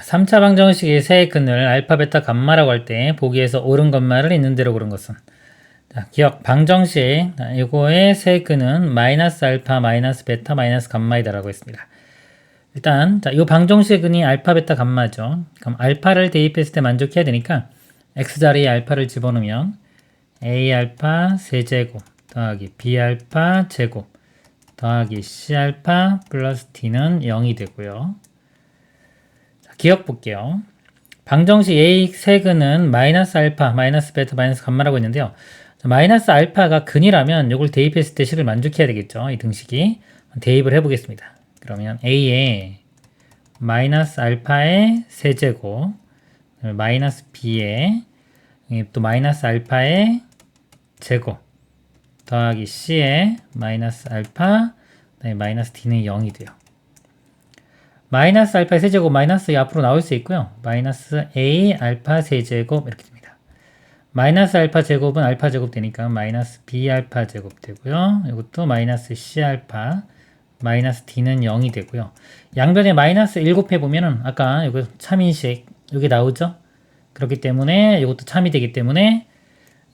3차 방정식의 세의 근을 알파, 베타, 감마라고 할 때 보기에서 옳은 것말을 있는 대로 고른 것은 자, 기억 방정식 이거의 세의 근은 마이너스 알파, 마이너스 베타, 마이너스 감마이다라고 했습니다. 일단 이 방정식의 근이 알파, 베타, 감마죠. 그럼 알파를 대입했을 때 만족해야 되니까 x자리에 알파를 집어넣으면 a 알파 세제곱 더하기 b 알파 제곱 더하기 c 알파 플러스 d는 0이 되고요. 기억 볼게요. 방정식 A 세근은 마이너스 알파, 마이너스 베타, 마이너스 감마라고 했는데요. 마이너스 알파가 근이라면 이걸 대입했을 때 식을 만족해야 되겠죠. 이 등식이. 대입을 해보겠습니다. 그러면 A에 마이너스 알파의 세제곱, 마이너스 B에 또 마이너스 알파의 제곱, 더하기 C에 마이너스 알파, 마이너스 D는 0이 돼요. 마이너스 알파 세제곱 마이너스 앞으로 나올 수 있고요. 마이너스 A 알파 세제곱 이렇게 됩니다. 마이너스 알파 제곱은 알파 제곱 되니까 마이너스 B 알파 제곱 되고요. 이것도 마이너스 C 알파 마이너스 D는 0이 되고요. 양변에 마이너스 1 곱해보면은 아까 이거 참인식 여기 나오죠? 그렇기 때문에 이것도 참이 되기 때문에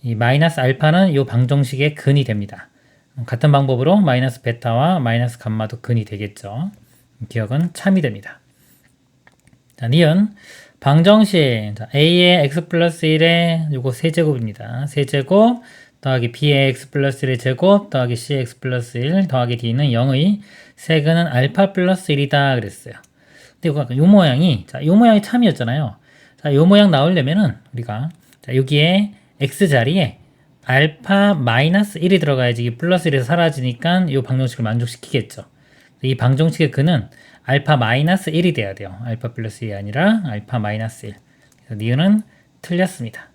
이 마이너스 알파는 이 방정식의 근이 됩니다. 같은 방법으로 마이너스 베타와 마이너스 감마도 근이 되겠죠. 기억은 참이 됩니다. 자, 니은 방정식 a의 x 플러스 1의 요거 세제곱입니다. 세제곱 더하기 b의 x 플러스 1의 제곱 더하기 c의 x 플러스 1 더하기 d는 0의 세근은 알파 플러스 1이다 그랬어요. 근데 이거 요 모양이 요 모양이 참이었잖아요. 자, 요 모양 나오려면은 우리가 여기에 x 자리에 알파 마이너스 1이 들어가야지 이 플러스 1에서 사라지니까 이 방정식을 만족시키겠죠. 이 방정식의 근은 알파 마이너스 1이 돼야 돼요. 알파 플러스 1이 아니라 알파 마이너스 1. 그래서 니은은 틀렸습니다.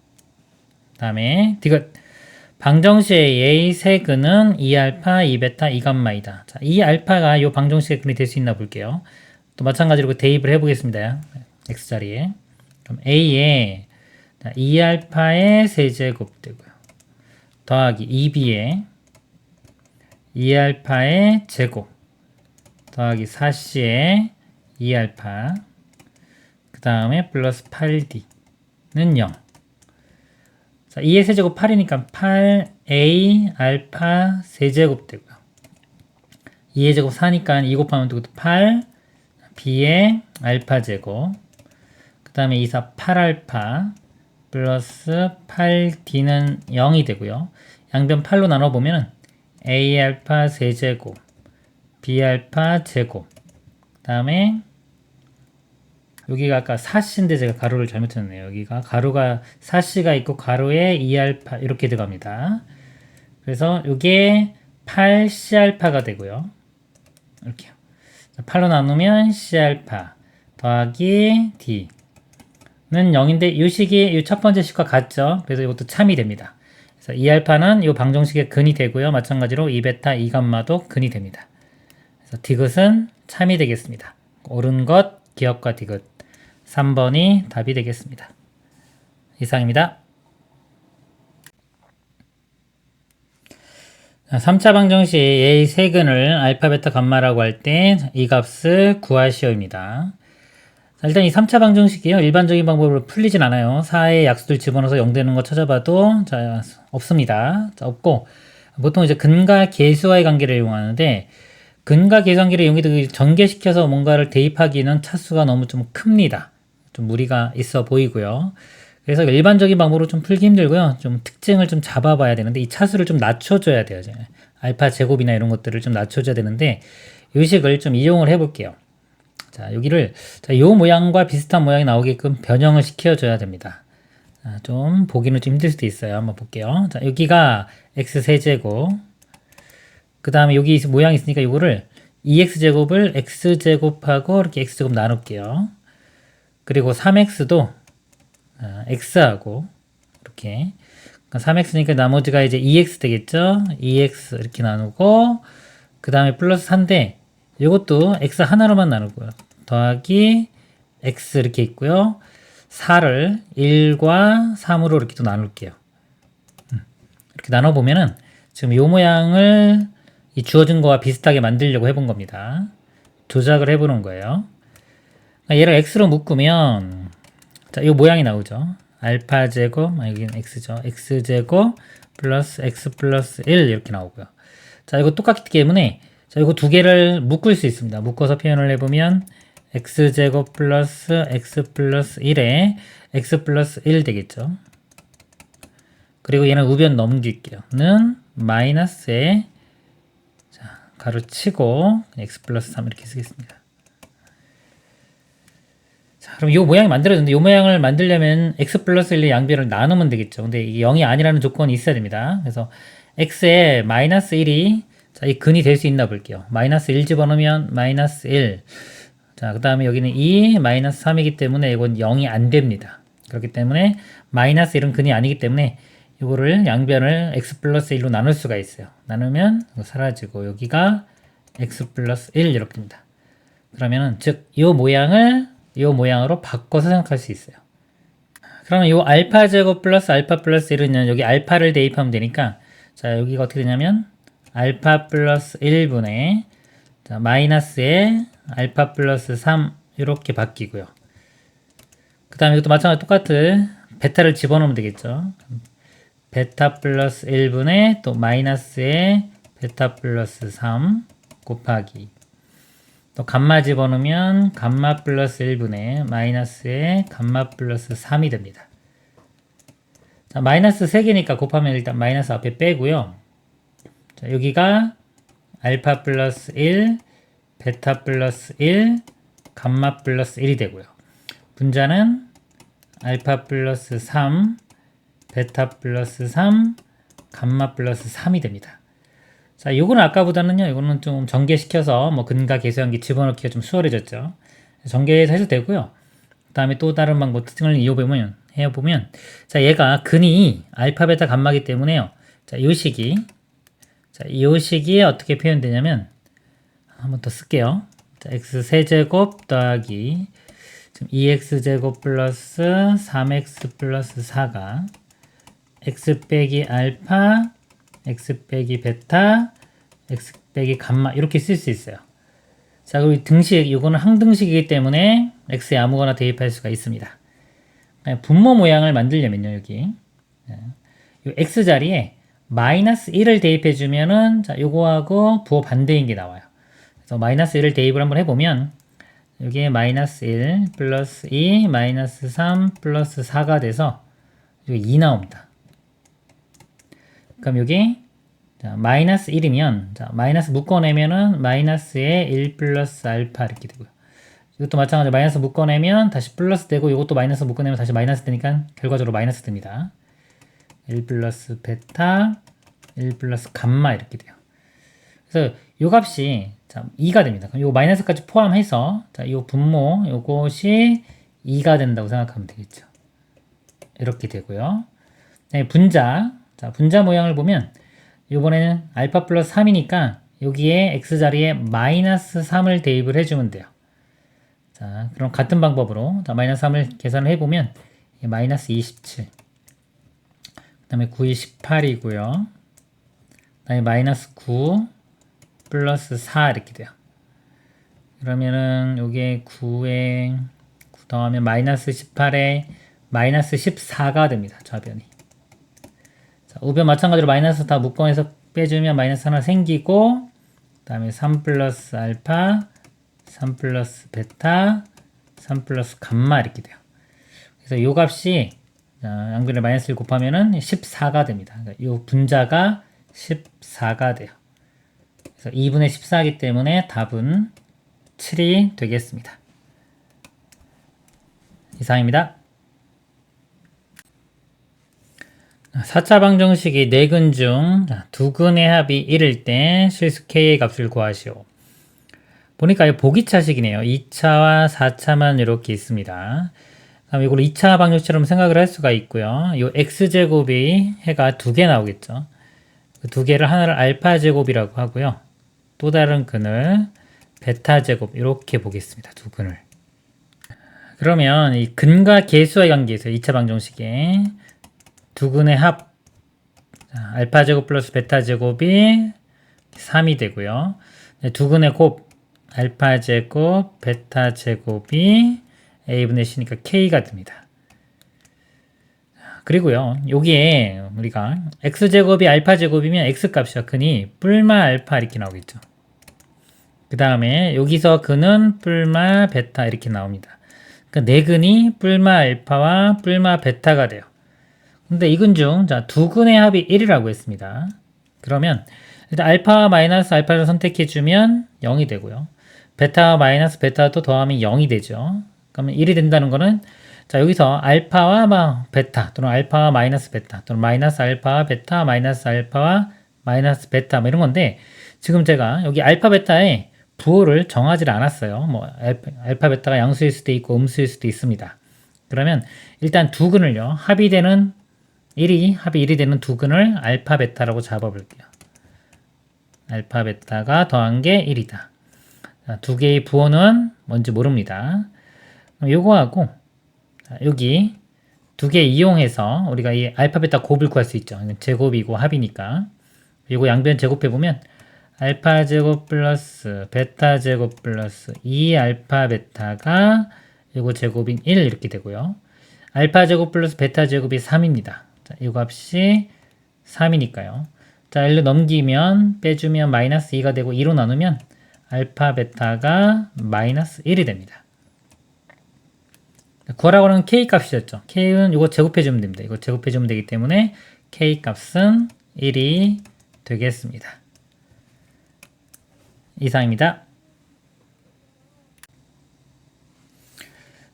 다음에 디귿 방정식의 A 세근은 2알파, 2베타, 2감마이다. 자, 이 알파가 이 방정식의 근이 될 수 있나 볼게요. 또 마찬가지로 대입을 해보겠습니다. x자리에. 그럼 A에 2알파의 세제곱 되고요. 더하기 2b에 2알파의 제곱 더하기 4c에 2알파 그 다음에 플러스 8d는 0. 자, 2의 세제곱 8이니까 8a 알파 세제곱 되고요. 2의 제곱 4니까 2 곱하면 또 8 b의 알파 제곱 그 다음에 2, 4 8알파 플러스 8d는 0이 되고요. 양변 8로 나눠보면 a 알파 세제곱 b알파 제곱 그 다음에 여기가 아까 4c인데 제가 가로를 잘못했네요. 여기가 가로가 4c가 있고 가로에 2알파 이렇게 들어갑니다. 그래서 이게 8c알파가 되고요. 이렇게요. 8로 나누면 c알파 더하기 d는 0인데 이 식이 이 첫 번째 식과 같죠. 그래서 이것도 참이 됩니다. 그래서 2알파는 이 방정식의 근이 되고요. 마찬가지로 2베타, 2감마도 근이 됩니다. 그래서 디귿은 참이 되겠습니다. 옳은 것 기억과 디귿 3번이 답이 되겠습니다. 이상입니다. 3차 방정식 A 세근을 알파, 베타, 감마라고 할 때 이 값을 구하시오입니다. 일단 이 3차 방정식이요. 일반적인 방법으로 풀리진 않아요. 4의 약수들 집어넣어서 0 되는 거 찾아봐도 없습니다. 없고 보통 이제 근과 계수와의 관계를 이용하는데 근과 계수 관계를 이용해서 전개시켜서 뭔가를 대입하기는 차수가 너무 좀 큽니다. 좀 무리가 있어 보이고요. 그래서 일반적인 방법으로 좀 풀기 힘들고요. 좀 특징을 좀 잡아봐야 되는데 이 차수를 좀 낮춰줘야 돼요. 알파 제곱이나 이런 것들을 좀 낮춰줘야 되는데 이 식을 좀 이용을 해볼게요. 자, 여기를 이 모양과 비슷한 모양이 나오게끔 변형을 시켜줘야 됩니다. 좀 보기는 좀 힘들 수도 있어요. 한번 볼게요. 자, 여기가 x세제곱 그 다음에 여기 모양이 있으니까 이거를 2x제곱을 x제곱하고 이렇게 x제곱 나눌게요. 그리고 3x도 x하고 이렇게 3x니까 나머지가 이제 2x 되겠죠. 2x 이렇게 나누고 그 다음에 플러스 4인데 이것도 x 하나로만 나누고요. 더하기 x 이렇게 있고요. 4를 1과 3으로 이렇게 또 나눌게요. 이렇게 나눠보면은 지금 이 모양을 이 주어진 거와 비슷하게 만들려고 해본 겁니다. 조작을 해보는 거예요. 얘를 x로 묶으면 자, 이 모양이 나오죠. 알파 제곱, 여기는 x죠. x제곱 플러스 x 플러스 1 이렇게 나오고요. 자, 이거 똑같기 때문에 자, 이거 두 개를 묶을 수 있습니다. 묶어서 표현을 해보면 x제곱 플러스 x 플러스 1에 x 플러스 1 되겠죠. 그리고 얘는 우변 넘길게요. 는 마이너스에 자, 가로 치고 x 플러스 3 이렇게 쓰겠습니다. 자, 그럼 이 모양이 만들어졌는데 이 모양을 만들려면 x 플러스 1의 양변을 나누면 되겠죠. 근데 이게 0이 아니라는 조건이 있어야 됩니다. 그래서 x에 마이너스 1이 자, 이 근이 될 수 있나 볼게요. 마이너스 1 집어넣으면 마이너스 1. 자, 그 다음에 여기는 2, 마이너스 3이기 때문에 이건 0이 안 됩니다. 그렇기 때문에 마이너스 1은 근이 아니기 때문에 이거를 양변을 x 플러스 1로 나눌 수가 있어요. 나누면 이거 사라지고 여기가 x 플러스 1 이렇게 됩니다. 그러면은 즉 이 모양을 이 모양으로 바꿔서 생각할 수 있어요. 그러면 이 알파 제곱 플러스 알파 플러스 1은 여기 알파를 대입하면 되니까 자, 여기가 어떻게 되냐면 알파 플러스 1분의 자, 마이너스에 알파 플러스 3 이렇게 바뀌고요. 그 다음에 이것도 마찬가지로 똑같은 베타를 집어넣으면 되겠죠. 베타 플러스 1분의 또 마이너스에 베타 플러스 3 곱하기 또 감마 집어넣으면 감마 플러스 1분의 마이너스에 감마 플러스 3이 됩니다. 자, 마이너스 3개니까 곱하면 일단 마이너스 앞에 빼고요. 자, 여기가 알파 플러스 1, 베타 플러스 1, 감마 플러스 1이 되고요. 분자는 알파 플러스 3, 베타 플러스 3, 감마 플러스 3이 됩니다. 자, 요거는 아까보다는요, 이거는 좀 전개시켜서 뭐 근과 계수한기 집어넣기가 좀 수월해졌죠. 전개해서 해도 되고요. 그 다음에 또 다른 방법 특징을 해보면, 자, 얘가 근이 알파, 베타, 감마기 때문에요. 자, 요 식이, 자, 요 식이 어떻게 표현되냐면, 한번 더 쓸게요. 자, x 세제곱 더하기, 지금 2x제곱 플러스 3x 플러스 4가, x 빼기 알파, x 빼기 베타, x 빼기 감마 이렇게 쓸 수 있어요. 자, 그리고 등식 이거는 항등식이기 때문에 x에 아무거나 대입할 수가 있습니다. 분모 모양을 만들려면요, 여기 이 x 자리에 마이너스 1을 대입해 주면은 자, 요거하고 부호 반대인 게 나와요. 그래서 마이너스 1을 대입을 한번 해보면 여기에 마이너스 1 플러스 2 마이너스 3 플러스 4가 돼서 여기 2 나옵니다. 그럼 여기 자, 마이너스 1이면 자, 마이너스 묶어내면은 마이너스에 1 플러스 알파 이렇게 되고요. 이것도 마찬가지로 마이너스 묶어내면 다시 플러스 되고 이것도 마이너스 묶어내면 다시 마이너스 되니까 결과적으로 마이너스 됩니다. 1 플러스 베타 1 플러스 감마 이렇게 돼요. 그래서 이 값이 자, 2가 됩니다. 그럼 이 마이너스까지 포함해서 자, 이 분모 요것이 2가 된다고 생각하면 되겠죠. 이렇게 되고요. 네, 분자 자, 분자 모양을 보면 이번에는 알파 플러스 3이니까 여기에 x 자리에 마이너스 3을 대입을 해주면 돼요. 자, 그럼 같은 방법으로 자, 마이너스 3을 계산을 해보면 마이너스 27, 그 다음에 9이 18이고요. 그 다음에 마이너스 9 플러스 4 이렇게 돼요. 그러면은 요게 9에 9 더하면 마이너스 18에 마이너스 14가 됩니다. 좌변이. 자, 우변 마찬가지로 마이너스 다 묶어내서 빼주면 마이너스 하나 생기고 그 다음에 3 플러스 알파 3 플러스 베타 3 플러스 감마 이렇게 돼요. 그래서 요 값이 양변에 마이너스 1 곱하면은 14가 됩니다. 그러니까 요 분자가 14가 돼요. 그래서 2분의 14이기 때문에 답은 7이 되겠습니다. 이상입니다. 4차 방정식이 4근 중 2근의 합이 1일 때 실수 k의 값을 구하시오. 보니까 보기차식이네요. 2차와 4차만 이렇게 있습니다. 그럼 이걸 2차 방정식처럼 생각을 할 수가 있고요. 이 x제곱이 해가 2개 나오겠죠. 그 2개를 하나를 알파 제곱이라고 하고요. 또 다른 근을 베타 제곱 이렇게 보겠습니다. 2근을. 그러면 이 근과 계수와의 관계에서 2차 방정식에 2근의 합 알파 제곱 플러스 베타 제곱이 3이 되고요. 2근의 곱 알파 제곱 베타 제곱이 a분의 c니까 k가 됩니다. 그리고요, 여기에 우리가 x제곱이 알파 제곱이면 x값이 근이 뿔마 알파 이렇게 나오겠죠. 그 다음에 여기서 근은 뿔마 베타 이렇게 나옵니다. 그러니까 네 근이 뿔마 알파와 뿔마 베타가 돼요. 근데 이 근 중 두 근의 합이 1이라고 했습니다. 그러면 일단 알파와 마이너스 알파를 선택해주면 0이 되고요. 베타와 마이너스 베타도 더하면 0이 되죠. 그러면 1이 된다는 거는 여기서 알파와 베타 또는 알파와 마이너스 베타 또는 마이너스 알파와 베타 마이너스 알파와 마이너스 베타 이런 건데, 지금 제가 여기 알파 베타에 부호를 정하지 않았어요. 뭐 알파 베타가 양수일 수도 있고 음수일 수도 있습니다. 그러면 일단 두 근을요, 합이 1이 되는 두 근을 알파 베타라고 잡아볼게요. 알파 베타가 더한 게 1이다. 두 개의 부호는 뭔지 모릅니다. 요거하고 여기 두 개 이용해서 우리가 이 알파 베타 곱을 구할 수 있죠. 제곱이고 합이니까. 이거 양변 제곱해보면 알파 제곱 플러스 베타 제곱 플러스 2알파 베타가 이거 제곱인 1 이렇게 되고요. 알파 제곱 플러스 베타 제곱이 3입니다. 자, 이 값이 3이니까요. 자, 1로 넘기면 빼주면 마이너스 2가 되고 2로 나누면 알파 베타가 마이너스 1이 됩니다. 구하라고 하는 k 값이었죠. k는 이거 제곱해주면 됩니다. 이거 제곱해주면 되기 때문에 k 값은 1이 되겠습니다. 이상입니다.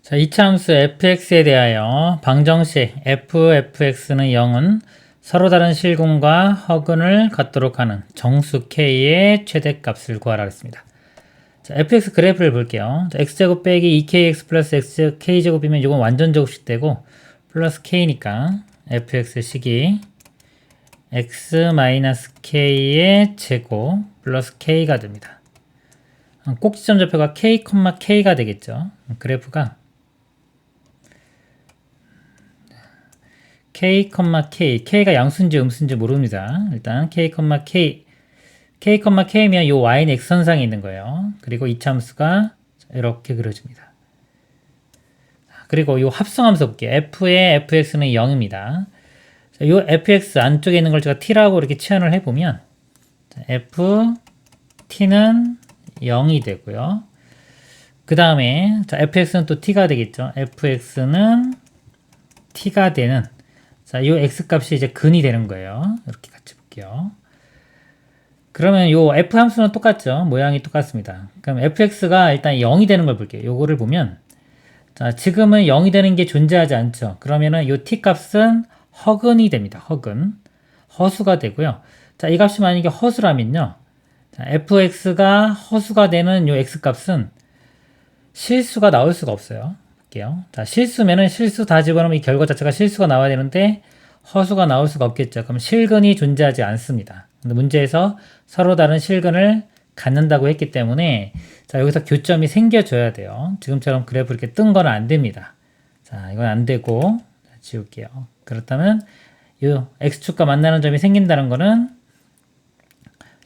자, 이차 함수 fx에 대하여 방정식 fx는 0은 서로 다른 실근과 허근을 갖도록 하는 정수 k의 최대값을 구하라 했습니다. 자, fx 그래프를 볼게요. 자, x제곱 빼기 2kx 플러스 k제곱이면 이건 완전 제곱식 되고 플러스 k니까 fx식이 x-k의 제곱 플러스 k가 됩니다. 꼭지점 좌표가 k, k가 되겠죠. 그래프가 k, k가 양수인지 음수인지 모릅니다. 일단 k, k면 이 y는 x선상에 있는 거예요. 그리고 이차함수가 이렇게 그려집니다. 그리고 이 합성함수 볼게요. f의 fx는 0입니다. 이 fx 안쪽에 있는 걸 제가 t라고 이렇게 치환을 해보면 ft는 0이 되고요. 그 다음에 fx는 또 t가 되겠죠. fx는 t가 되는, 자, 이 x값이 이제 근이 되는 거예요. 이렇게 같이 볼게요. 그러면 이 f 함수는 똑같죠. 모양이 똑같습니다. 그럼 fx가 일단 0이 되는 걸 볼게요. 요거를 보면, 자, 지금은 0이 되는 게 존재하지 않죠. 그러면은 이 t 값은 허근이 됩니다. 허근. 허수가 되고요. 자, 이 값이 만약에 허수라면요. 자, fx가 허수가 되는 이 x값은 실수가 나올 수가 없어요. 볼게요. 자, 실수면은 실수 다 집어넣으면 이 결과 자체가 실수가 나와야 되는데 허수가 나올 수가 없겠죠. 그럼 실근이 존재하지 않습니다. 근데 문제에서 서로 다른 실근을 갖는다고 했기 때문에 자, 여기서 교점이 생겨줘야 돼요. 지금처럼 그래프 이렇게 뜬 건 안 됩니다. 자, 이건 안 되고 지울게요. 그렇다면 이 x축과 만나는 점이 생긴다는 거는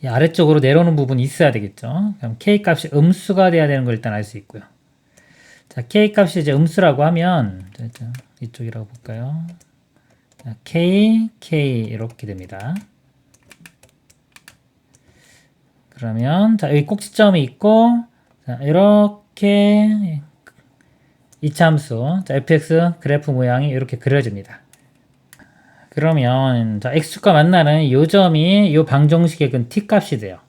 이 아래쪽으로 내려오는 부분이 있어야 되겠죠. 그럼 k 값이 음수가 돼야 되는 걸 일단 알 수 있고요. 자, k 값이 이제 음수라고 하면 이쪽이라고 볼까요? 자, k 이렇게 됩니다. 그러면 자, 여기 꼭지점이 있고 자, 이렇게 이차함수 fx 그래프 모양이 이렇게 그려집니다. 그러면 자, x축과 만나는 이 점이 이 방정식의 근 t값이 돼요.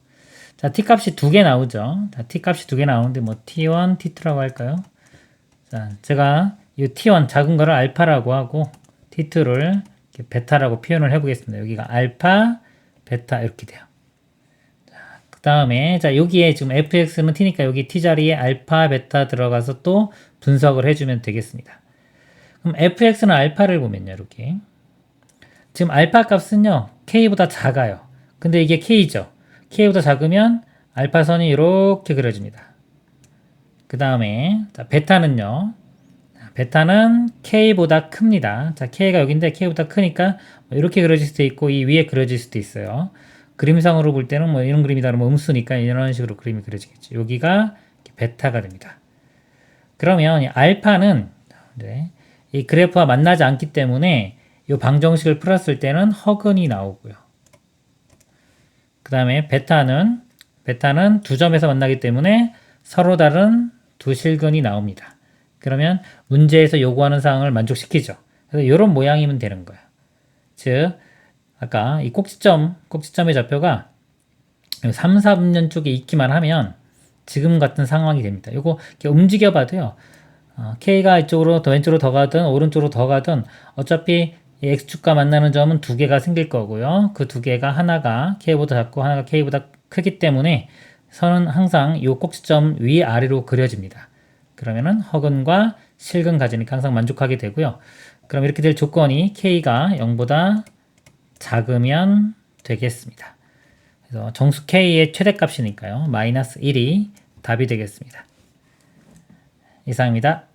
자, t값이 두 개 나오죠. 자, t값이 두 개 나오는데 뭐 t1, t2라고 할까요? 자, 제가 이 t1 작은 거를 알파라고 하고 t2를 베타라고 표현을 해보겠습니다. 여기가 알파, 베타 이렇게 돼요. 그 다음에 자, 여기에 지금 fx는 t니까 여기 t 자리에 알파, 베타 들어가서 또 분석을 해주면 되겠습니다. 그럼 fx는 알파를 보면요, 이렇게 지금 알파 값은요 k보다 작아요. 근데 이게 k죠. k보다 작으면 알파선이 이렇게 그려집니다. 그 다음에 베타는요, 베타는 k보다 큽니다. 자, k가 여기인데 k보다 크니까 이렇게 그려질 수도 있고 이 위에 그려질 수도 있어요. 그림상으로 볼 때는 뭐 이런 그림이다 그러면 음수니까 이런 식으로 그림이 그려지겠죠. 여기가 베타가 됩니다. 그러면 이 알파는 네, 이 그래프와 만나지 않기 때문에 이 방정식을 풀었을 때는 허근이 나오고요. 그 다음에 베타는 두 점에서 만나기 때문에 서로 다른 두 실근이 나옵니다. 그러면 문제에서 요구하는 사항을 만족시키죠. 그래서 이런 모양이면 되는 거예요. 즉 아까 이 꼭지점의 좌표가 3, 4분면 쪽에 있기만 하면 지금 같은 상황이 됩니다. 이거 이렇게 움직여 봐도요. K가 이쪽으로 더 왼쪽으로 더 가든 오른쪽으로 더 가든 어차피 이 X축과 만나는 점은 두 개가 생길 거고요. 그 두 개가 하나가 K보다 작고 하나가 K보다 크기 때문에 선은 항상 이 꼭지점 위아래로 그려집니다. 그러면은 허근과 실근 가지니까 항상 만족하게 되고요. 그럼 이렇게 될 조건이 K가 0보다 작으면 되겠습니다. 그래서 정수 K의 최대값이니까요. 마이너스 1이 답이 되겠습니다. 이상입니다.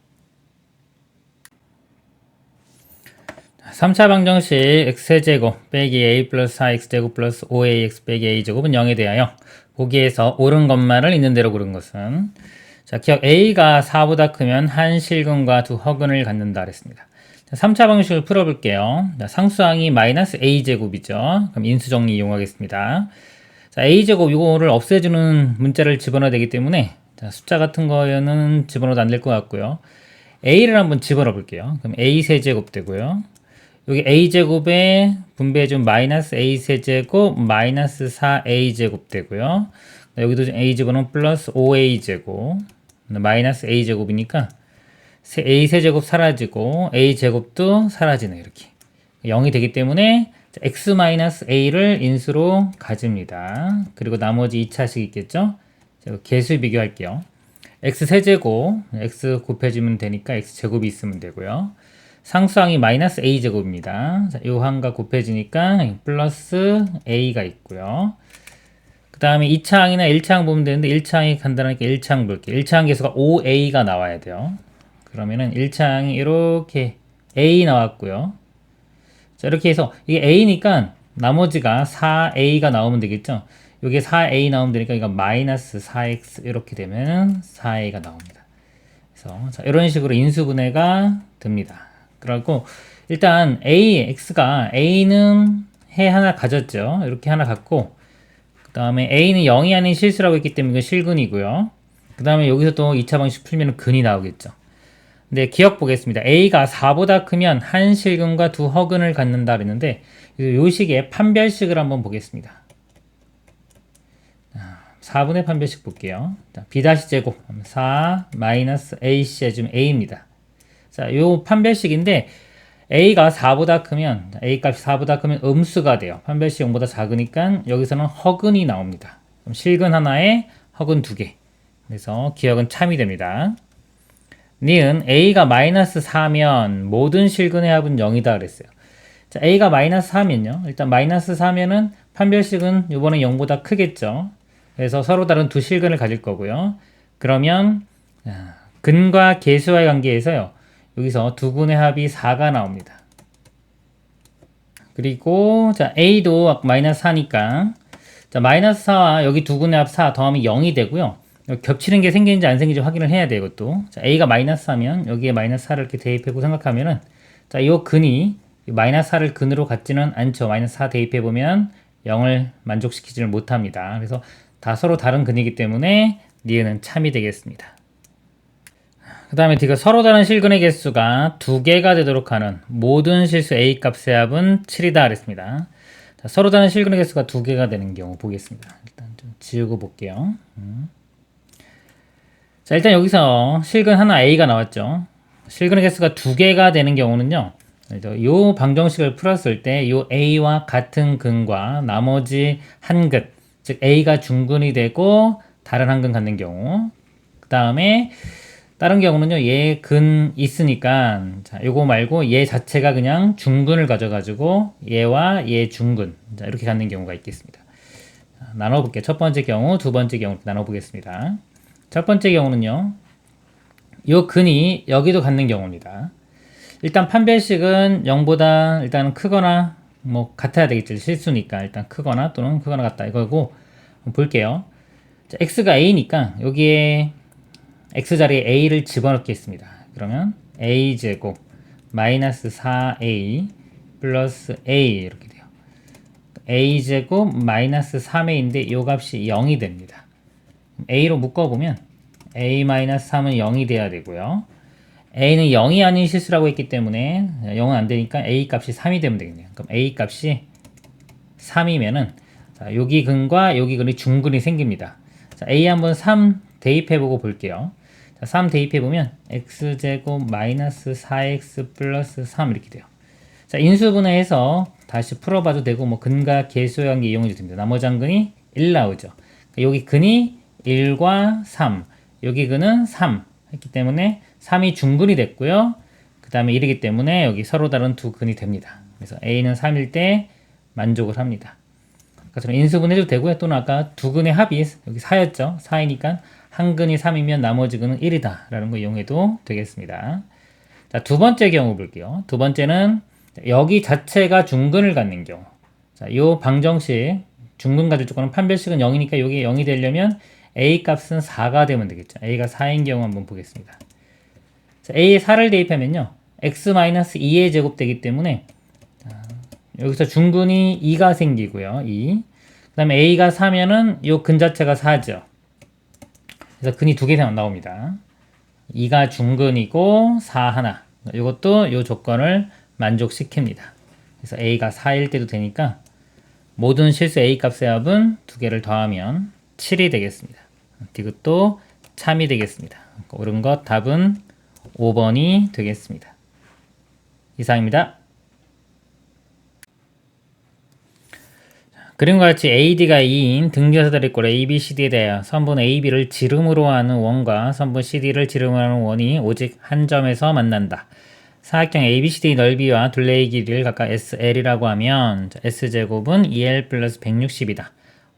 3차 방정식 x제곱 빼기 a 플러스 4x제곱 플러스 5ax 빼기 a제곱은 0에 대하여 보기에서 옳은 것만을 있는 대로 고른 것은 자, 기억 a가 4보다 크면 한 실근과 두 허근을 갖는다 그랬습니다. 3차 방정식을 풀어볼게요. 자, 상수항이 마이너스 a제곱이죠. 그럼 인수정리 이용하겠습니다. 자, a제곱 이거를 없애주는 문자를 집어넣어야 되기 때문에 자, 숫자 같은 거는 집어넣어도 안 될 것 같고요. a를 한번 집어넣어 볼게요. 그럼 a 세제곱 되고요. 여기 a제곱에 분배해준 마이너스 a 세제곱 마이너스 4a제곱 되고요. 여기도 a 제곱은 플러스 5a제곱 마이너스 a제곱이니까 a 세제곱 사라지고 a 제곱도 사라지네. 이렇게 0이 되기 때문에 x 마이너스 a를 인수로 가집니다. 그리고 나머지 2차식 있겠죠. 제가 개수 비교할게요. x 세제곱 x 곱해주면 되니까 x 제곱이 있으면 되고요. 상수항이 마이너스 a제곱입니다. 자, 요 항과 곱해지니까 플러스 a가 있고요. 그 다음에 2차항이나 1차항 보면 되는데 1차항이 간단하니까 1차항 볼게요. 1차항 개수가 5a가 나와야 돼요. 그러면은 1차항이 이렇게 a 나왔고요. 자, 이렇게 해서 이게 a니까 나머지가 4a가 나오면 되겠죠. 여기에 4a 나오면 되니까 이거 마이너스 4x 이렇게 되면 4a가 나옵니다. 그래서 자, 이런 식으로 인수분해가 됩니다. 그리고 일단 x가 a는 해 하나 가졌죠. 이렇게 하나 갖고 그 다음에 a는 0이 아닌 실수라고 했기 때문에 이건 실근이고요. 그 다음에 여기서 또 2차 방식 풀면 근이 나오겠죠. 근데 기억 보겠습니다. a가 4보다 크면 한 실근과 두 허근을 갖는다 그랬는데 요 식의 판별식을 한번 보겠습니다. 4분의 판별식 볼게요. 자, b-제곱 4 마이너스 ac 해주면 a입니다. 자, 요 판별식인데 a가 4보다 크면 a 값이 4보다 크면 음수가 돼요. 판별식 0보다 작으니까 여기서는 허근이 나옵니다. 그럼 실근 하나에 허근 2개. 그래서 기억은 참이 됩니다. 니은 a가 마이너스 4면 모든 실근의 합은 0이다 그랬어요. 자, a가 마이너스 4면요. 일단 마이너스 4면은 판별식은 이번에 0보다 크겠죠. 그래서 서로 다른 두 실근을 가질 거고요. 그러면 근과 계수와의 관계에서요. 여기서 두 근의 합이 4가 나옵니다. 그리고 자 a도 마이너스 4니까 자 마이너스 4와 여기 두 근의 합 4 더하면 0이 되고요. 겹치는 게 생기는지 안 생기는지 확인을 해야 돼요. 이것도. 자, a가 마이너스 4면 여기에 마이너스 4를 이렇게 대입해보고 생각하면은 자, 이 근이 마이너스 4를 근으로 갖지는 않죠. 마이너스 4 대입해보면 0을 만족시키지를 못합니다. 그래서 다 서로 다른 근이기 때문에 니은은 참이 되겠습니다. 그 다음에 D가 서로 다른 실근의 개수가 2개가 되도록 하는 모든 실수 A 값의 합은 7이다 그랬습니다. 자, 서로 다른 실근의 개수가 2개가 되는 경우 보겠습니다. 일단 좀 지우고 볼게요. 자, 일단 여기서 실근 하나 A가 나왔죠. 실근의 개수가 2개가 되는 경우는요. 이 방정식을 풀었을 때 이 A와 같은 근과 나머지 한 근, 즉 A가 중근이 되고 다른 한 근 갖는 경우. 그 다음에 다른 경우는요. 얘 근 있으니까 자, 요거 말고 얘 자체가 그냥 중근을 가져가지고 얘와 얘 중근 자, 이렇게 갖는 경우가 있겠습니다. 자, 나눠볼게요. 첫 번째 경우, 두 번째 경우 나눠보겠습니다. 첫 번째 경우는요. 요 근이 여기도 갖는 경우입니다. 일단 판별식은 0보다 일단 크거나 뭐 같아야 되겠죠. 실수니까 일단 크거나 또는 크거나 같다 이거고 볼게요. 자, x가 a니까 여기에 x 자리에 a를 집어넣겠습니다. 그러면 a제곱 마이너스 4a 플러스 a 이렇게 돼요. a제곱 마이너스 3a인데 요 값이 0이 됩니다. a로 묶어보면 a 마이너스 3은 0이 돼야 되고요. a는 0이 아닌 실수라고 했기 때문에 0은 안 되니까 a 값이 3이 되면 되겠네요. 그럼 a 값이 3이면은 자, 여기 근과 여기 근이 중근이 생깁니다. 자, a 한번 3 대입해보고 볼게요. 자, 3 대입해보면 x제곱 마이너스 4x 플러스 3 이렇게 돼요. 자, 인수분해해서 다시 풀어봐도 되고 뭐 근과 계수관계 이용해도 됩니다. 나머지 한 근이 1 나오죠. 여기 근이 1과 3, 여기 근은 3 했기 때문에 3이 중근이 됐고요. 그 다음에 1이기 때문에 여기 서로 다른 두 근이 됩니다. 그래서 a는 3일 때 만족을 합니다. 아까처럼 인수분해도 되고요. 또는 아까 두 근의 합이 여기 4였죠. 4이니까 한 근이 3이면 나머지 근은 1이다 라는 거 이용해도 되겠습니다. 자, 두 번째 경우 볼게요. 두 번째는 여기 자체가 중근을 갖는 경우. 자, 요 방정식 중근 가질 조건은 판별식은 0이니까 여기 0이 되려면 a 값은 4가 되면 되겠죠. a가 4인 경우 한번 보겠습니다. 자, a에 4를 대입하면요. x-2의 제곱 되기 때문에 자, 여기서 중근이 2가 생기고요. 2. 그 다음에 a가 4면은 요 근 자체가 4죠. 그래서 근이 두 개 나옵니다. 2가 중근이고 4 하나. 이것도 요 조건을 만족시킵니다. 그래서 a가 4일 때도 되니까 모든 실수 a 값의 합은 두 개를 더하면 7이 되겠습니다. 디귿도 참이 되겠습니다. 옳은 것 답은 5번이 되겠습니다. 이상입니다. 그림과 같이 AD가 2인 등변사다리꼴 ABCD에 대하여 선분 AB를 지름으로 하는 원과 선분 CD를 지름으로 하는 원이 오직 한 점에서 만난다. 사각형 ABCD 넓이와 둘레의 길이를 각각 SL이라고 하면 S제곱은 2L 플러스 160이다.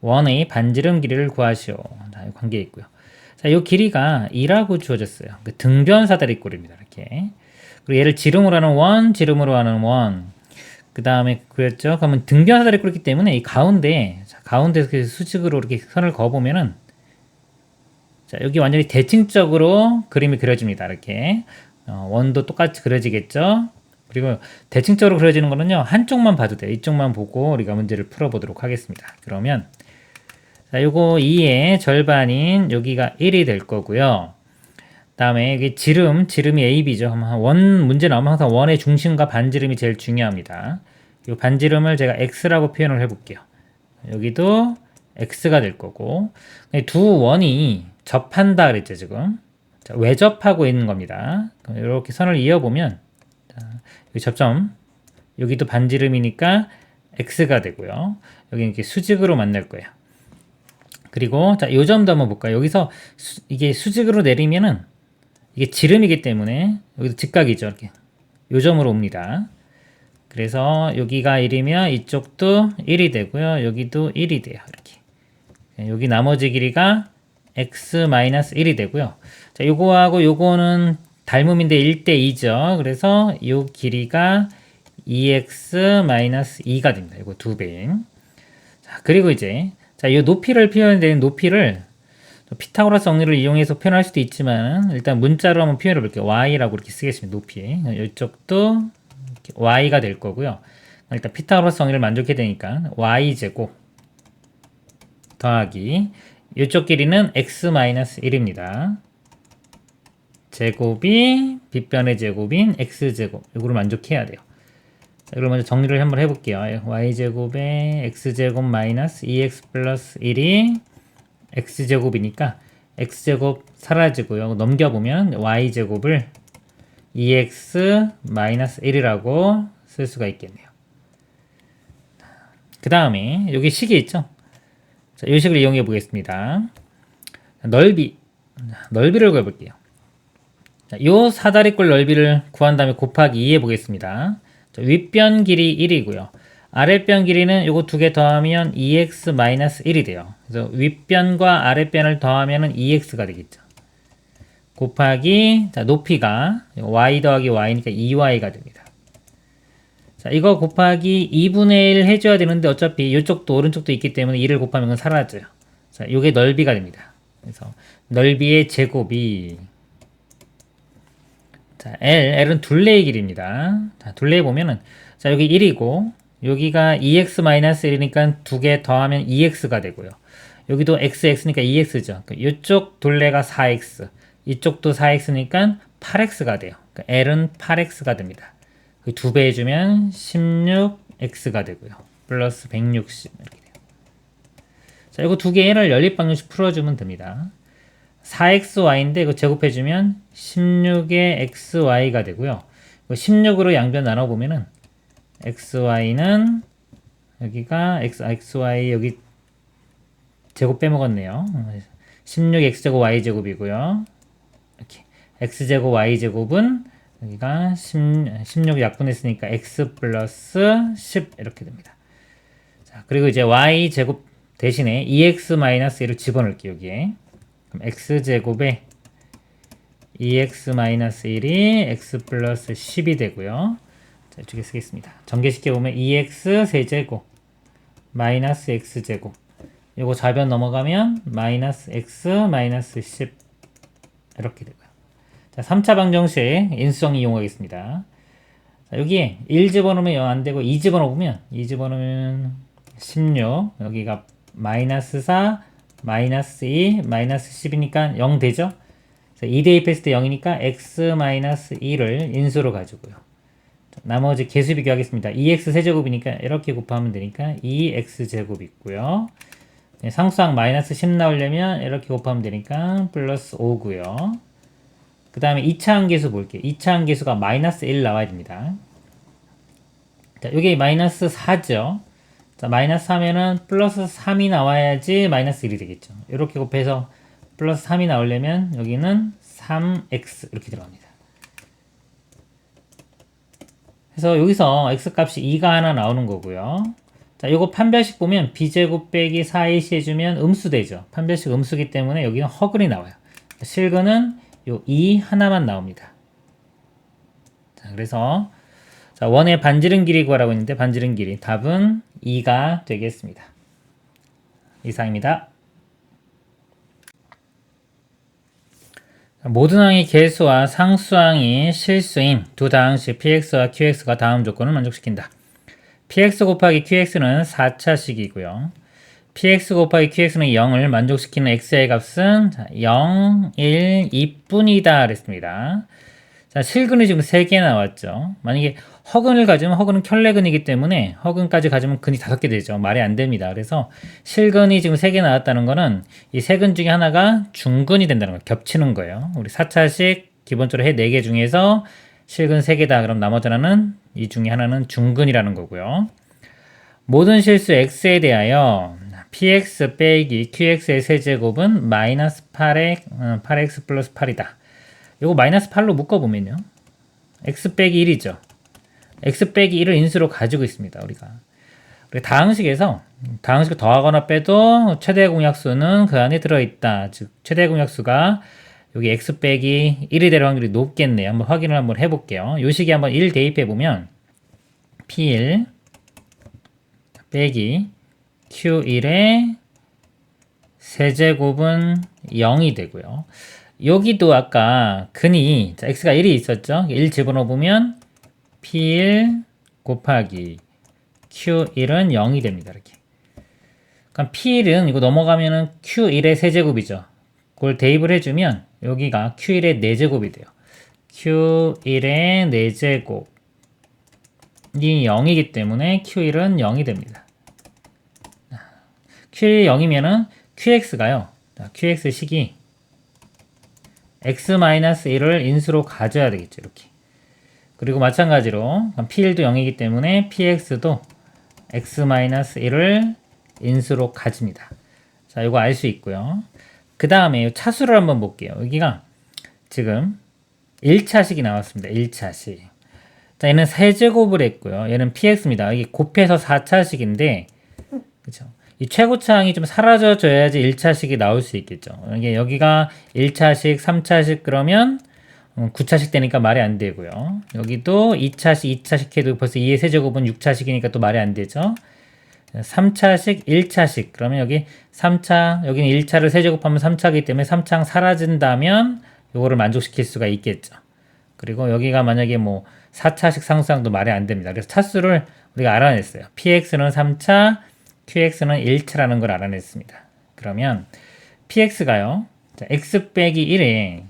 원의 반지름 길이를 구하시오. 자, 이 관계 있고요. 자, 이 길이가 2라고 주어졌어요. 그 등변사다리꼴입니다. 이렇게. 그리고 얘를 지름으로 하는 원, 지름으로 하는 원. 그 다음에 그랬죠. 그러면 등변사다리꼴이기 때문에 이 가운데, 자, 가운데서 수직으로 이렇게 선을 그어보면은, 자, 여기 완전히 대칭적으로 그림이 그려집니다. 이렇게. 원도 똑같이 그려지겠죠. 그리고 대칭적으로 그려지는 거는요, 한쪽만 봐도 돼요. 이쪽만 보고 우리가 문제를 풀어보도록 하겠습니다. 그러면, 자, 요거 2의 절반인 여기가 1이 될 거고요. 다음에 여기 지름이 AB죠. 원 문제 나오면 항상 원의 중심과 반지름이 제일 중요합니다. 이 반지름을 제가 X라고 표현을 해볼게요. 여기도 X가 될 거고, 두 원이 접한다 그랬죠, 지금. 자, 외접하고 있는 겁니다. 이렇게 선을 이어보면, 자, 여기 접점, 여기도 반지름이니까 X가 되고요. 여기 이렇게 수직으로 만날 거예요. 그리고, 자, 요 점도 한번 볼까요? 여기서 이게 수직으로 내리면은, 이게 지름이기 때문에 여기도 직각이죠. 이렇게 요 점으로 옵니다. 그래서 여기가 1이면 이쪽도 1이 되고요. 여기도 1이 돼요. 이렇게. 여기 나머지 길이가 x-1이 되고요. 자, 요거하고 요거는 닮음인데 1대2죠. 그래서 요 길이가 2x-2가 됩니다. 이거 2배인. 자, 그리고 이제 자, 요 높이를 표현되는 높이를 피타고라스 정리를 이용해서 표현할 수도 있지만 일단 문자로 한번 표현해 볼게요. y라고 이렇게 쓰겠습니다. 높이. 이쪽도 y가 될 거고요. 일단 피타고라스 정리를 만족해야 되니까 y제곱 더하기 이쪽 길이는 x-1입니다. 제곱이 빗변의 제곱인 x제곱. 이거를 만족해야 돼요. 자, 이걸 먼저 정리를 한번 해볼게요. y제곱에 x제곱 마이너스 2x 플러스 1이 x제곱이니까 x제곱 사라지고요. 넘겨보면 y제곱을 2x-1이라고 쓸 수가 있겠네요. 그 다음에 여기 식이 있죠. 자, 이 식을 이용해 보겠습니다. 넓이를 구해볼게요. 자, 이 사다리꼴 넓이를 구한 다음에 곱하기 2 해보겠습니다. 자, 윗변 길이 1이고요. 아랫변 길이는 요거 두 개 더하면 2x-1이 돼요. 그래서 윗변과 아랫변을 더하면 2x가 되겠죠. 곱하기, 자, 높이가 y 더하기 y니까 2y가 됩니다. 자, 이거 곱하기 2분의 1 해줘야 되는데 어차피 이쪽도 오른쪽도 있기 때문에 2를 곱하면 그건 사라져요. 자, 요게 넓이가 됩니다. 그래서 넓이의 제곱이 자, L은 둘레의 길입니다. 자, 둘레 보면은 자, 여기 1이고 여기가 2x-1이니까 두 개 더하면 2x가 되고요. 여기도 xx니까 2x죠. 이쪽 둘레가 4x, 이쪽도 4x니까 8x가 돼요. 그러니까 L은 8x가 됩니다. 두 배 해주면 16x가 되고요. 플러스 160 이렇게 돼요. 자, 이거 두 개를 연립방정식 풀어주면 됩니다. 4xy인데 이거 제곱해주면 16의 xy가 되고요. 16으로 양변 나눠보면은 xy는 여기가 xy 여기 제곱 빼먹었네요. 16x제곱 y제곱이고요. 이렇게 x제곱 y제곱은 여기가 16 약분했으니까 x 플러스 10 이렇게 됩니다. 자, 그리고 이제 y제곱 대신에 2x-1을 집어넣을게요. 여기에. 그럼 x제곱에 2x-1이 x 플러스 10이 되고요. 자, 이쪽에 쓰겠습니다. 전개시켜보면 2x 세제곱 마이너스 x제곱 요거 좌변 넘어가면 마이너스 x 마이너스 10 이렇게 되고요. 자, 3차 방정식 인수정 이용하겠습니다. 자, 여기에 1 집어넣으면 0 안되고 2 집어넣으면 16 여기가 마이너스 4 마이너스 2 마이너스 10이니까 0 되죠? 2 대입했을 때 0이니까 x 마이너스 2를 인수로 가지고요. 나머지 개수 비교하겠습니다. 2x 세제곱이니까 이렇게 곱하면 되니까 2x제곱 있고요. 상수항 마이너스 10 나오려면 이렇게 곱하면 되니까 플러스 5고요. 그 다음에 2차 함계수 볼게요. 2차 함계수가 마이너스 1 나와야 됩니다. 자, 여기 마이너스 4죠. 자, 마이너스 4면은 플러스 3이 나와야지 마이너스 1이 되겠죠. 이렇게 곱해서 플러스 3이 나오려면 여기는 3x 이렇게 들어갑니다. 그래서 여기서 x값이 2가 하나 나오는 거고요. 자, 요거 판별식 보면 b제곱 빼기 4ac 해주면 음수되죠. 판별식 음수기 때문에 여기는 허근이 나와요. 실근은 요 2 하나만 나옵니다. 자, 그래서 자, 원의 반지름 길이 구하라고 했는데 반지름 길이 답은 2가 되겠습니다. 이상입니다. 모든 항의 개수와 상수항이 실수인 두 다항식 px와 qx가 다음 조건을 만족시킨다. px 곱하기 qx는 4차식이고요. px 곱하기 qx는 0을 만족시키는 x의 값은 0, 1, 2뿐이다 그랬습니다. 자, 실근이 지금 3개 나왔죠. 만약에 허근을 가지면 허근은 켤레근이기 때문에 허근까지 가지면 근이 5개 되죠. 말이 안 됩니다. 그래서 실근이 지금 3개 나왔다는 거는 이 세 근 중에 하나가 중근이 된다는 거예요. 겹치는 거예요. 우리 4차식 기본적으로 해 4개 중에서 실근 3개다. 그럼 나머지 하나는 이 중에 하나는 중근이라는 거고요. 모든 실수 x에 대하여 px 빼기 qx의 세제곱은 마이너스 8x 플러스 8이다. 이거 마이너스 8로 묶어보면요. x 빼기 1이죠. x 빼기 1을 인수로 가지고 있습니다. 우리가 다항식에서 다항식을 더하거나 빼도 최대 공약수는 그 안에 들어있다. 즉 최대 공약수가 여기 x 빼기 1이 될 확률이 높겠네요. 한번 확인을 한번 해볼게요. 요 식에 한번 1 대입해보면 p1 빼기 q1의 세제곱은 0이 되고요. 여기도 아까 근이 x가 1이 있었죠. 1 집어넣어보면 p1 곱하기 q1은 0이 됩니다. 이렇게. 그럼 p1은 이거 넘어가면은 q1의 세제곱이죠. 그걸 대입을 해주면 여기가 q1의 4제곱이 돼요. q1의 4제곱이 0이기 때문에 q1은 0이 됩니다. q1이 0이면은 qx가요. qx식이 x-1을 인수로 가져야 되겠죠. 이렇게. 그리고 마찬가지로 p1도 0이기 때문에 px도 x-1을 인수로 가집니다. 자, 이거 알 수 있고요. 그 다음에 차수를 한번 볼게요. 여기가 지금 1차식이 나왔습니다. 1차식. 자, 얘는 세제곱을 했고요. 얘는 px입니다. 이게 곱해서 4차식인데, 그쵸? 이 최고차항이 좀 사라져줘야지 1차식이 나올 수 있겠죠. 이게 여기가 1차식, 3차식 그러면 9차식 되니까 말이 안 되고요. 여기도 2차식, 2차식 해도 벌써 2의 세제곱은 6차식이니까 또 말이 안 되죠. 3차식, 1차식. 그러면 여기 3차, 여기는 1차를 세제곱하면 3차이기 때문에 3차 사라진다면 요거를 만족시킬 수가 있겠죠. 그리고 여기가 만약에 뭐 4차식 상수항도 말이 안 됩니다. 그래서 차수를 우리가 알아냈어요. px는 3차, qx는 1차라는 걸 알아냈습니다. 그러면 px가요. 자, x 빼기 1에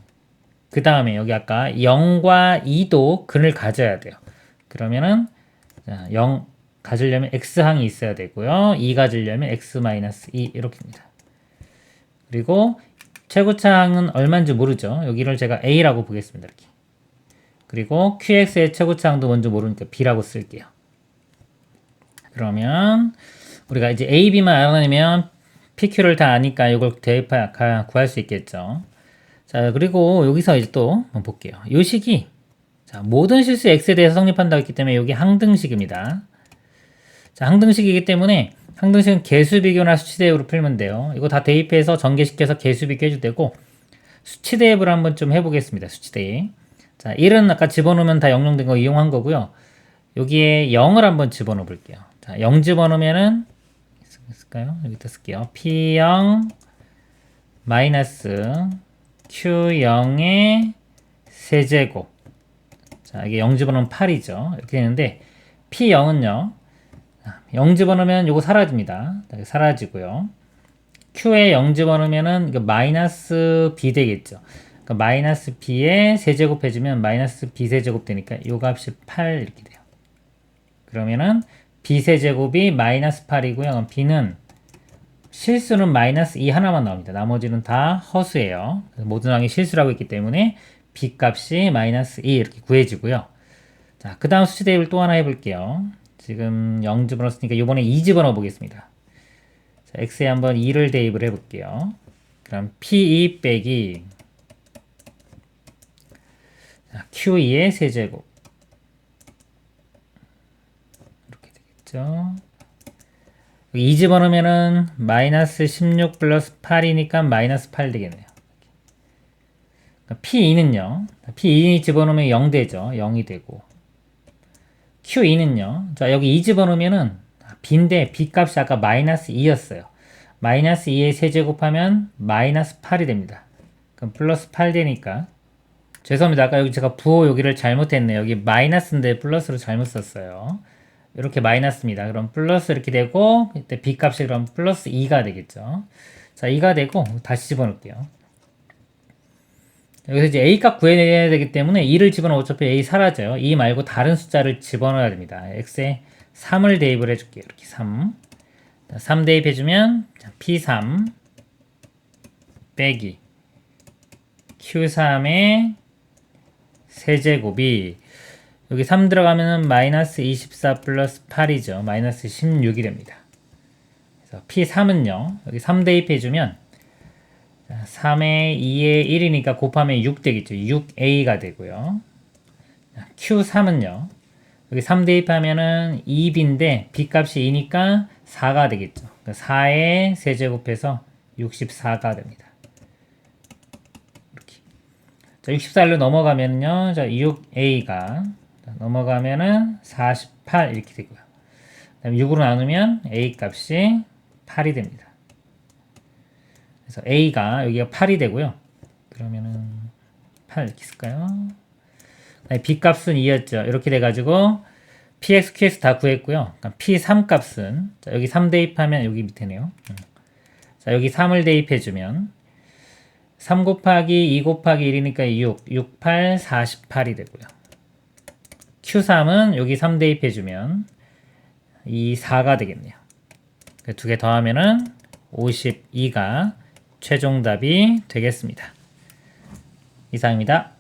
그 다음에 여기 아까 0과 2도 근을 가져야 돼요. 그러면은 자, 0 가지려면 x항이 있어야 되고요. 2 가지려면 x-2 이렇게입니다. 그리고 최고차항은 얼마인지 모르죠. 여기를 제가 a라고 보겠습니다. 이렇게. 그리고 qx의 최고차항도 먼저 모르니까 b라고 쓸게요. 그러면 우리가 이제 a, b만 알아내면 pq를 다 아니까 이걸 대입해 구할 수 있겠죠. 자, 그리고 여기서 이제 또 한번 볼게요. 이 식이 자, 모든 실수 x에 대해서 성립한다고 했기 때문에 여기 항등식입니다. 자, 항등식이기 때문에 항등식은 개수비교나 수치대입으로 풀면 돼요. 이거 다 대입해서 전개시켜서 개수비교 해도 되고 수치대입을 한번 좀 해보겠습니다. 수치대입. 자, 1은 아까 집어넣으면 다 영영된 거 이용한 거고요. 여기에 0을 한번 집어넣어 볼게요. 자, 0 집어넣으면은 있을까요? 여기다 쓸게요. P0 마이너스 Q0의 세제곱. 자, 이게 0 집어넣으면 8이죠. 이렇게 되는데 P0은요. 0 집어넣으면 요거 사라집니다. 사라지고요. Q에 0 집어넣으면은 이거 마이너스 B 되겠죠. 그러니까 마이너스 B에 세제곱 해주면 마이너스 B 세제곱 되니까 요 값이 8 이렇게 돼요. 그러면은 B 세제곱이 마이너스 8이고요. 그럼 B는 실수는 마이너스 2 하나만 나옵니다. 나머지는 다 허수예요. 모든 항이 실수라고 했기 때문에 B 값이 마이너스 2 이렇게 구해지고요. 자, 그 다음 수치 대입을 또 하나 해볼게요. 지금 0 집어넣었으니까 이번에 2 집어넣어 보겠습니다. 자, x에 한번 2를 대입을 해볼게요. 그럼 P2 빼기 Q2의 세제곱 이렇게 되겠죠. 2 집어넣으면은 마이너스 16 플러스 8이니까 마이너스 8 되겠네요. P2는요. P2 집어넣으면 0 되죠. 0이 되고 Q2는요. 자, 여기 2 집어넣으면은 B인데 B 값이 아까 마이너스 2였어요. 마이너스 2에 세제곱하면 마이너스 8이 됩니다. 그럼 플러스 8 되니까 죄송합니다. 아까 여기 제가 부호 여기를 잘못했네요. 여기 마이너스인데 플러스로 잘못 썼어요. 이렇게 마이너스입니다. 그럼 플러스 이렇게 되고 이때 B 값이 그럼 플러스 2가 되겠죠. 자, 2가 되고 다시 집어넣을게요. 여기서 이제 A 값 구해내야 되기 때문에 2를 집어넣으면 어차피 A 사라져요. 2 말고 다른 숫자를 집어넣어야 됩니다. X에 3을 대입을 해줄게요. 이렇게 3. 3 대입해주면 P3 빼기 Q3의 세제곱이 여기 3 들어가면 마이너스 24 플러스 8이죠. 마이너스 16이 됩니다. 그래서 P3은요. 여기 3 대입해주면 3에 2에 1이니까 곱하면 6 되겠죠. 6a가 되고요. Q3은요. 여기 3 대입하면은 2b인데 b값이 2니까 4가 되겠죠. 4에 세제곱해서 64가 됩니다. 이렇게. 자, 64로 넘어가면요. 자, 6a가 넘어가면은 48 이렇게 되고요. 그다음에 6으로 나누면 a 값이 8이 됩니다. 그래서 a가 여기가 8이 되고요. 그러면은 8 이렇게 쓸까요? b 값은 2였죠. 이렇게 돼가지고 px, qx 다 구했고요. p3 값은 자, 여기 3 대입하면 여기 밑에네요. 자, 여기 3을 대입해주면 3 곱하기 2 곱하기 1이니까 6, 8, 48이 되고요. q3은 여기 3 대입해주면 이 4가 되겠네요. 두 개 더하면은 52가 최종답이 되겠습니다. 이상입니다.